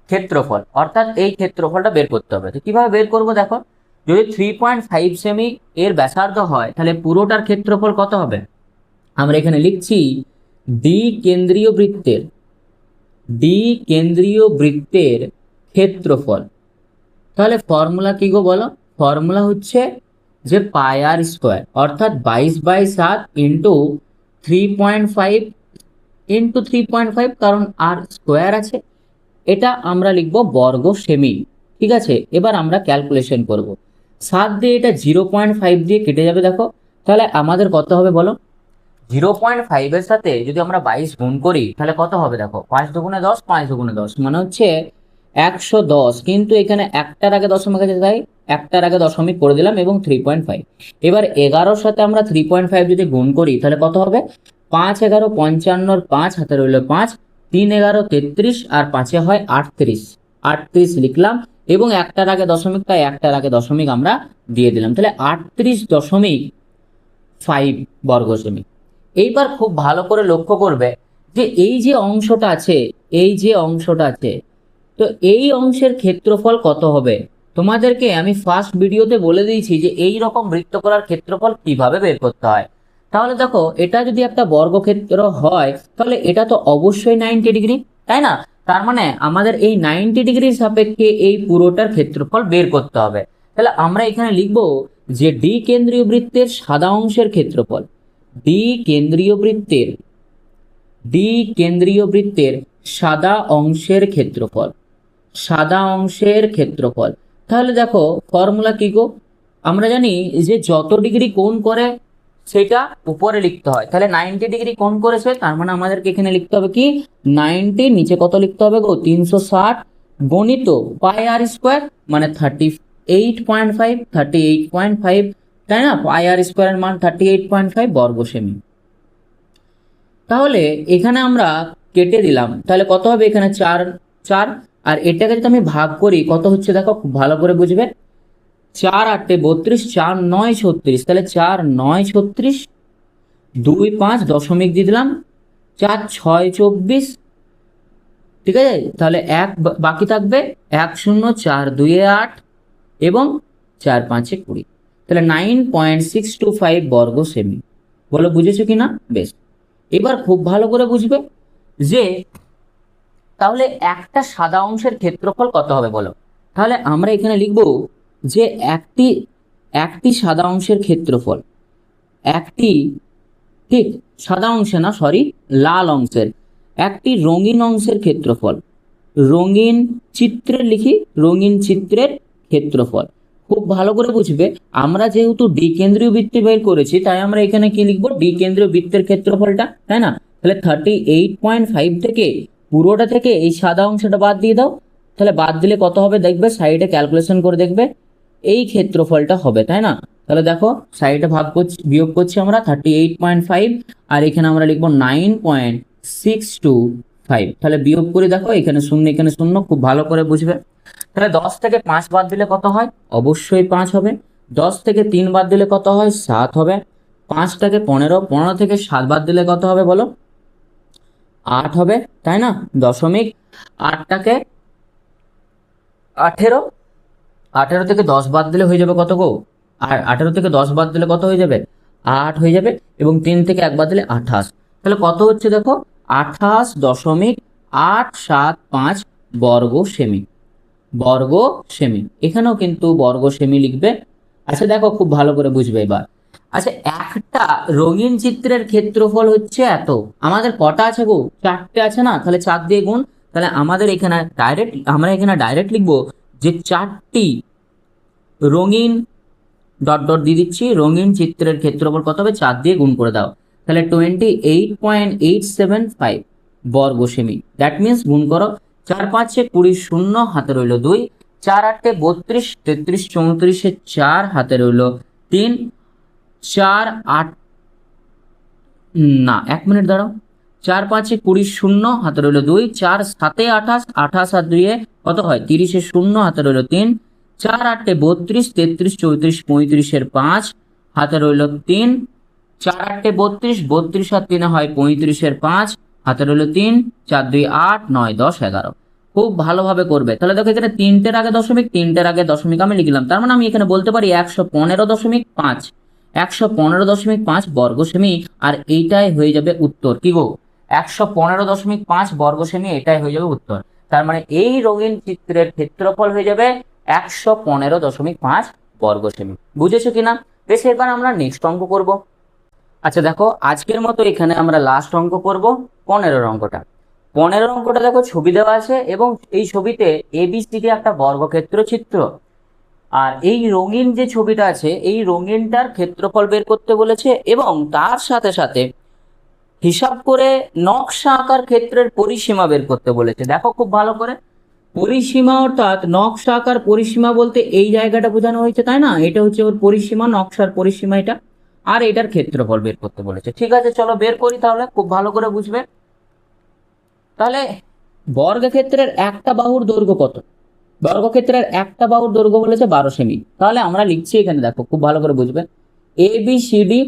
ক্ষেত্রফল, অর্থাৎ এই ক্ষেত্রফলটা বের করতে হবে। তো কিভাবে বের করব দেখো, যদি 3.5 সেমি এর ব্যাসার্ধ হয়, তাহলে পুরোটার ক্ষেত্রফল কত হবে? আমরা এখানে লিখছি ডি কেন্দ্রীয় বৃত্তের ক্ষেত্রফল। তাহলে ফর্মুলা কি গো বলো? ফর্মুলা হচ্ছে যে পাই আর স্কোয়ার, অর্থাৎ 22/7 ইন্টু 3.5 ইন্টু 3.5, কারণ আর স্কোয়ার আছে, এটা আমরা লিখবো বর্গ সেমি, ঠিক আছে। এবার আমরা ক্যালকুলেশন করব। 7 দিয়ে এটা 0.5 দিয়ে কেটে যাবে, দেখো তাহলে আমাদের কত হবে বলো? 0.5 এর সাথে যদি আমরা 22 গুণ করি, তাহলে কত হবে দেখো, 5 দুগুণে 10, 5 দুগুণে 10 মানে হচ্ছে 110। কিন্তু এখানে একটার আগে দশমিক আছে, তাই একটার আগে দশমিক করে দিলাম, এবং 3.5। এবার 11-র সাথে আমরা 3.5 যদি গুণ করি, তাহলে কত হবে? 5 11 55, 5 হাতে রইল 5, 3 11 33, আর 5-এ হয় 38, 38 লিখলাম, এবং একটার আগে দশমিক, তাই একটার আগে দশমিক আমরা দিয়ে দিলাম। তাহলে 38.5 বর্গ সেমি। এইবার খুব ভালো করে লক্ষ্য করবে যে এই যে অংশটা আছে, তো এই অংশের ক্ষেত্রফল কত হবে। তোমাদেরকে আমি ফার্স্ট ভিডিওতে বলে দিয়েছি যে এই রকম বৃত্ত করার ক্ষেত্রফল কিভাবে বের করতে হয়। তাহলে দেখো এটা যদি একটা বর্গক্ষেত্র হয়, তাহলে এটা তো অবশ্যই 90 ডিগ্রি, তাই না? তার মানে আমাদের এই 90 ডিগ্রির সাপেক্ষে এই পুরোটার ক্ষেত্রফল বের করতে হবে। তাহলে আমরা এখানে লিখবো যে ডি কেন্দ্রীয় বৃত্তের সাদা অংশের ক্ষেত্রফল, ডি কেন্দ্রীয় বৃত্তের সাদা অংশের ক্ষেত্রফল। তাহলে দেখো ফর্মুলা কি গো? আমরা জানি যে যত ডিগ্রি কোণ করে সেটা উপরে লিখতে হয়। তাহলে 90 ডিগ্রি কোণ করেছে, তার মানে আমাদেরকে এখানে লিখতে হবে কি 90, নিচে কত লিখতে হবে গো 360 গণিত পাই আর স্কোয়ার, মানে 38.5, তাই না? পাই আর স্কোয়ারের মান 38.5 বর্গ সেমি। তাহলে এখানে আমরা কেটে দিলাম, তাহলে কত হবে এখানে 4, আর এটাকে যদি আমি ভাগ করি কত হচ্ছে দেখো, খুব ভালো করে বুঝবে। 4 8 32, 4 9 36, তাহলে 4 9 36, 2 5 দশমিক দিয়ে দিলাম, 4 6 24, ঠিক আছে। তাহলে এক বাকি থাকবে, 1 0 4 2 8 এবং 4 5 20, তাহলে 9.625 বর্গ সেমি। বলো বুঝেছো কিনা? বেশ, এবার খুব ভালো করে বুঝবে যে তাহলে একটা সাদা অংশের ক্ষেত্রফল কত হবে বলো। তাহলে আমরা এখানে লিখব যে একটি সাদা অংশের ক্ষেত্রফল, একটি, ঠিক সাদা অংশে না, সরি লাল অংশের, একটি রঙিন অংশের ক্ষেত্রফল, রঙিন চিত্রের লিখি, রঙিন চিত্রের ক্ষেত্রফল। খুব ভালো করে বুঝবে, আমরা যেহেতু দ্বিকেন্দ্রীয় বৃত্ত বের করেছি তাই আমরা এখানে কি লিখবো, দ্বিকেন্দ্রীয় বৃত্তের ক্ষেত্রফলটা, তাই না। তাহলে 38.5 থেকে পুরোটা থেকে এই সাদা অংশটা বাদ দিয়ে দাও, তাহলে বাদ দিলে কত হবে দেখবে, সাইডে ক্যালকুলেশন করে দেখবে এই ক্ষেত্রফলটা হবে, তাই না। তাহলে দেখো সাইডে ভাগ করছি, বিয়োগ করছি আমরা 38.5, আর এখানে আমরা লিখবো 9.625, তাহলে বিয়োগ করে দেখো, এখানে শূন্য এখানে শূন্য, খুব ভালো করে বুঝবে। তাহলে 10 থেকে 5 বাদ দিলে কত হয়, অবশ্যই 5 হবে। 10 থেকে 3 বাদ দিলে কত হয়, 7 হবে। 5 থেকে 15, 15 থেকে 7 বাদ দিলে কত হবে বলো, 8 হবে, তাই না। দশমিক 8টাকে 18, 18 থেকে 10 বাদ দিলে হয়ে যাবে কত গো, আর 18 থেকে 10 বাদ দিলে কত হয়ে যাবে, 8 হয়ে যাবে, এবং 3 থেকে 1 বাদ দিলে 28, তাহলে কত হচ্ছে দেখো, 28.875 বর্গ সেমি, বর্গ সেমি। এখানেও কিন্তু বর্গ সেমি লিখবে। আচ্ছা দেখো খুব ভালো করে বুঝবে এবার। আচ্ছা একটা রঙিন চিত্রের ক্ষেত্রফল হচ্ছে এত, আমাদের কটা আছে গো, 4টে আছে না, তাহলে 4 দিয়ে গুণ, তাহলে আমাদের এখানে ডাইরেক্ট লিখবো যে 4টি রঙিন ডট ডট দিয়ে দিচ্ছি, রঙিন চিত্রের ক্ষেত্রফল কত হবে, 4 দিয়ে গুণ করে দাও, তাহলে 28.875 বর্গ সেমি। দ্যাট মিনস গুণ করো, 4 5 20, শূন্য হাতে রইল 2, 4 8 32, 33 34, 4 হাতে রইল 3, 4 8, না 1 মিনিট দাঁড়াও, 4 5 20, শূন্য হাতে রইল 2, 4 7 28, 28 আর 2 কত হয় 30, শূন্য হাতে রইল 3, 4 8 32, 33 34, 35 5 হাতে রইল 3, 4 8 32, 32 আর 3 হয় 35 5 হাতে রইল 3, 4 2 8 9 10 11। খুব ভালোভাবে করবে। তাহলে দেখো এখানে 3টের আগে দশমিক, 3টের আগে দশমিক আমি লিখলাম, তার মানে আমি এখানে বলতে পারি 115.5, 115.5 বর্গ সেমি, আর এইটাই হয়ে যাবে উত্তর। কি গো, 115.5 বর্গ সেমি, এটাই হয়ে যাবে উত্তর। তার মানে এই রঙিন চিত্রের ক্ষেত্রফল হয়ে যাবে 115.5 বর্গ সেমি। বুঝেছো কিনা? বেশ, এবার আমরা নেক্সট অঙ্ক করব। আচ্ছা দেখো আজকের মতো এখানে আমরা লাস্ট অঙ্ক করব, 15 অঙ্কটা। 15 অঙ্কটা দেখো ছবি দেওয়া আছে, এবং এই ছবিতে এবিসিডি একটা বর্গক্ষেত্র চিত্র, আর এই রঙিন যে ছবিটা আছে এই রঙিনটার ক্ষেত্রফল বের করতে বলেছে, এবং তার সাথে সাথে হিসাব করে নকশা আঁকার ক্ষেত্রের পরিসীমা বের করতে বলেছে। দেখো খুব ভালো করে, পরিসীমা অর্থাৎ নকশা আঁকার পরিসীমা বলতে এই জায়গাটা বোঝানো হয়েছে, তাই না। এটা হচ্ছে ওর পরিসীমা, নকশার পরিসীমা এটা, আর এটার ক্ষেত্রফল বের করতে বলেছে। ঠিক আছে চলো বের করি, তাহলে খুব ভালো করে বুঝবে। তাহলে বর্গক্ষেত্রের একটা বাহুর দৈর্ঘ্য কত, বর্গক্ষেত্রের একটা বাহুর দৈর্ঘ্য বলেছে 12 সেমি। তাহলে আমরা লিখছি এখানে, দেখো খুব ভালো করে বুঝবে, এবিসিডি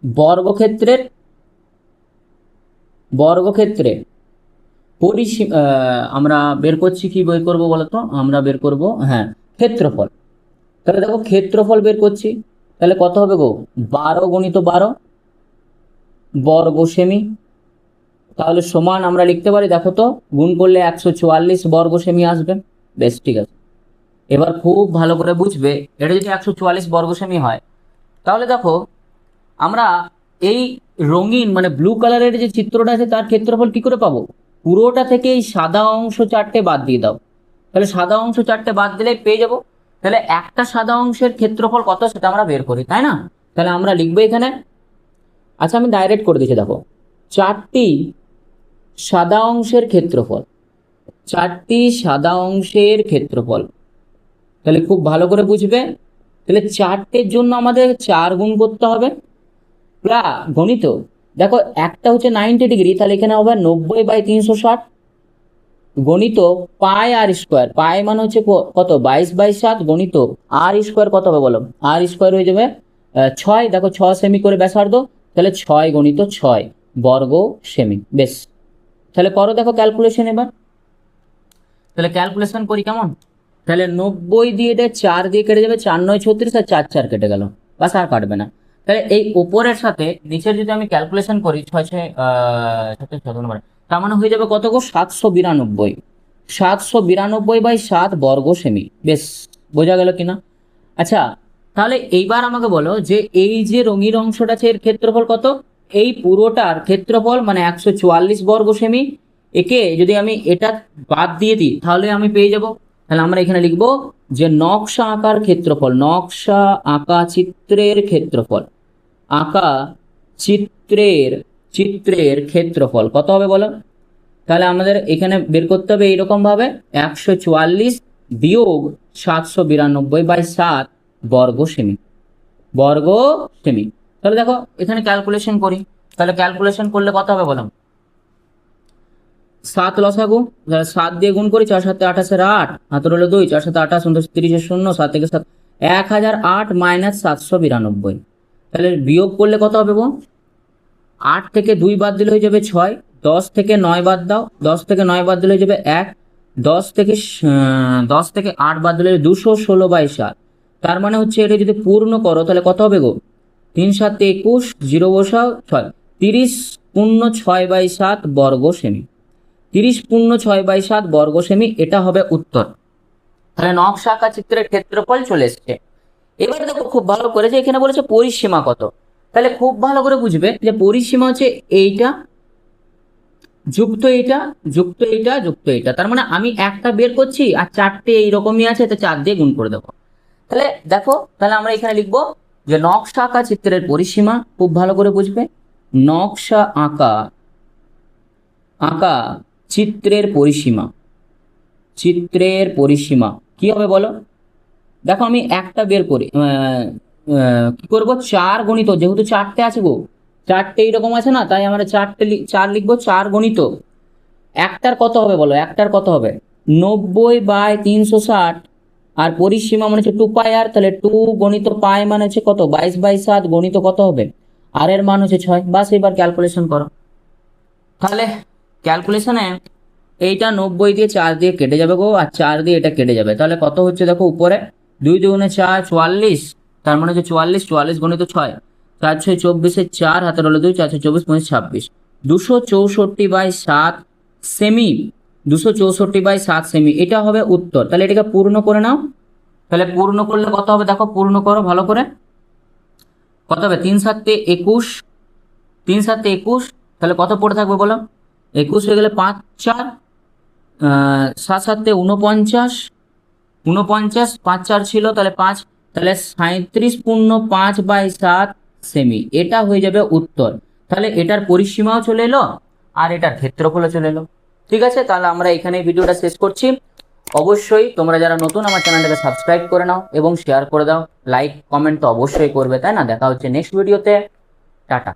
বর্গক্ষেত্রের আমরা বের করছি, কি বের করবো বলতো, আমরা বের করব, হ্যাঁ, ক্ষেত্রফল। তাহলে দেখো ক্ষেত্রফল বের করছি, তাহলে কত হবে গো, 12 গুণিত 12 বর্গ সেমি। তাহলে সমান আমরা লিখতে পারি, দেখো তো গুণ করলে 144 বর্গ সেমি আসবে। বেশ ঠিক আছে, এবার খুব ভালো করে বুঝবে, এটা যদি 144 বর্গ সেমি হয়, তাহলে দেখো আমরা এই রঙিন মানে ব্লু কালারের যে চিত্রটা আছে তার ক্ষেত্রফল কি করে পাবো, পুরোটা থেকে এই সাদা অংশ 4টে বাদ দিয়ে দাও, তাহলে সাদা অংশ 4টে বাদ দিলে পেয়ে যাবো। তাহলে একটা সাদা অংশের ক্ষেত্রফল কত সেটা আমরা বের করি, তাই না। তাহলে আমরা লিখবো এখানে, আচ্ছা আমি ডাইরেক্ট করে দিচ্ছি, দেখো 4টি সাদা অংশের ক্ষেত্রফল, 4টি সাদা অংশের ক্ষেত্রফল। তাহলে খুব ভালো করে বুঝবে, তাহলে 4টের জন্য আমাদের 4 গুণ করতে হবে, গণিত। দেখো একটা হচ্ছে 90 ডিগ্রি, তাহলে এখানে হবে 90/360, গণিত পাই আর স্কোয়ার, পাই মানে হচ্ছে কত 22/7 গণিত আর স্কোয়ার কত হবে বলো, আর স্কোয়ার হয়ে যাবে 6, দেখো 6 সেমি করে ব্যাসার্ধ, তাহলে 6 গণিত 6 বর্গ সেমি। বেশ, তাহলে করো দেখো ক্যালকুলেশন এবার, তাহলে ক্যালকুলেশন করি কেমন, তাহলে 90 দিয়ে এটা 4 দিয়ে কেটে যাবে, 4 9 36 আর 4 4 কেটে গেল, বাস আর কাটবে না। তাহলে এই উপরের সাথে নিচের যদি আমি ক্যালকুলেশন করি 6 6 7 নম্বর, তার মানে হয়ে যাবে কত গো 792, 792/7 বর্গ সেমি। বেশ, বোঝা গেল কিনা? আচ্ছা, তাহলে এইবার আমাকে বলো যে এই যে রঙিন অংশটা আছে এর ক্ষেত্রফল কত, এই পুরোটার ক্ষেত্রফল মানে 144 বর্গ সেমি। একে যদি আমি এটা বাদ দিয়ে দিই তাহলে আমি পেয়ে যাব, তাহলে আমরা এখানে লিখব যে নকশা আঁকার ক্ষেত্রফল, নকশা আঁকা চিত্রের ক্ষেত্রফল, আঁকা চিত্রের ক্ষেত্রফল কত হবে বলো। তাহলে আমাদের এখানে বের করতে হবে এইরকম ভাবে 144 বিয়োগ 792/7 বর্গ সেমি, বর্গ সেমি। তাহলে দেখো এখানে ক্যালকুলেশন করি, তাহলে ক্যালকুলেশন করলে কত হবে বলো, 7 লসাগু, 7 দিয়ে গুণ করি, 4 7 28 8, হাতের হলো 2, 4 7 28 29 0, 7 থেকে 7 1008 মাইনাস 792। তাহলে বিয়োগ করলে কত হবে গো, 8 থেকে 2 বাদ দিলে হয়ে যাবে 6, 10 থেকে 9 বাদ দাও, 10 থেকে 9 বাদ দিলে হয়ে যাবে 1, 10 থেকে 8 বাদ দিলে 216/7। তার মানে হচ্ছে এটা যদি পূর্ণ করো তাহলে কত হবে গো, 3 7 21, 0 বসাও 6, 30 পূর্ণ 6/7 বর্গ সেমি, 30 পূর্ণ 6/7 বর্গ সেমি, এটা হবে উত্তর। তাহলে নকশা আঁকা চিত্রের ক্ষেত্রফল চলে এসছে। এবার দেখো খুব ভালো করে যে এখানে বলেছে পরিসীমা কত, তাহলে খুব ভালো করে বুঝবে যে পরিসীমা হচ্ছে এইটা যুক্ত এইটা যুক্ত এইটা যুক্ত এইটা, তার মানে আমি একটা বের করছি আর 4টে এইরকমই আছে, তো 4 দিয়ে গুণ করে দেবো। তাহলে দেখো, তাহলে আমরা এখানে লিখবো যে নকশা আঁকা চিত্রের পরিসীমা, খুব ভালো করে বুঝবে, নকশা আঁকা চিত্রের পরিসীমা, চিত্রের পরিসীমা কি হবে বলো। দেখো আমি একটা বের করি, কি করবো, 4 গণিত, যেহেতু 4টে আছে গো, 4টে এইরকম আছে না, তাই আমরা 4 লিখবো, 4 গণিত একটার কত হবে বলো, একটার কত হবে 90/360, আর পরিসীমা মানে হচ্ছে 2 পাই আর, তাহলে 2 গণিত পাই মানে হচ্ছে কত 22/7 গণিত কত হবে, আর এর মান হচ্ছে 6। বাস এবার ক্যালকুলেশন করো, তাহলে ক্যালকুলেশনে এইটা 90 দিয়ে 4 দিয়ে কেটে যাবে গো, আর 4 দিয়ে এটা কেটে যাবে, তাহলে কত হচ্ছে দেখো উপরে 2 2 4 44, তার মানে হচ্ছে 44 গণিত 6, 4 6 24, 4 হাতের হলো 2, 4 6 24 25 26, 264/7 সেমি, 264/7 সেমি, এটা হবে উত্তর। তাহলে এটাকে পূর্ণ করে নাও, তাহলে পূর্ণ করলে কত হবে দেখো, পূর্ণ করো ভালো করে, কত হবে 3 7 21, 3 7 21, তাহলে কত পড়ে থাকবে বলো, 21 হয়ে গেলে 5 4, 7 7 49, 49 5 4 ছিল, তাহলে 5, তাহলে 37 পূর্ণ 5/7 সেমি, এটা হয়ে যাবে উত্তর। তাহলে এটার পরিসীমাও চলে এলো আর এটার ক্ষেত্রফলও চলে এলো। ঠিক আছে, তাহলে আমরা এখানে ভিডিওটা শেষ করছি। অবশ্যই তোমরা যারা নতুন আমার চ্যানেলটাকে সাবস্ক্রাইব করে নাও এবং শেয়ার করে দাও, লাইক কমেন্ট তো অবশ্যই করবে, তাই না? দেখা হচ্ছে নেক্সট ভিডিওতে, টাটা।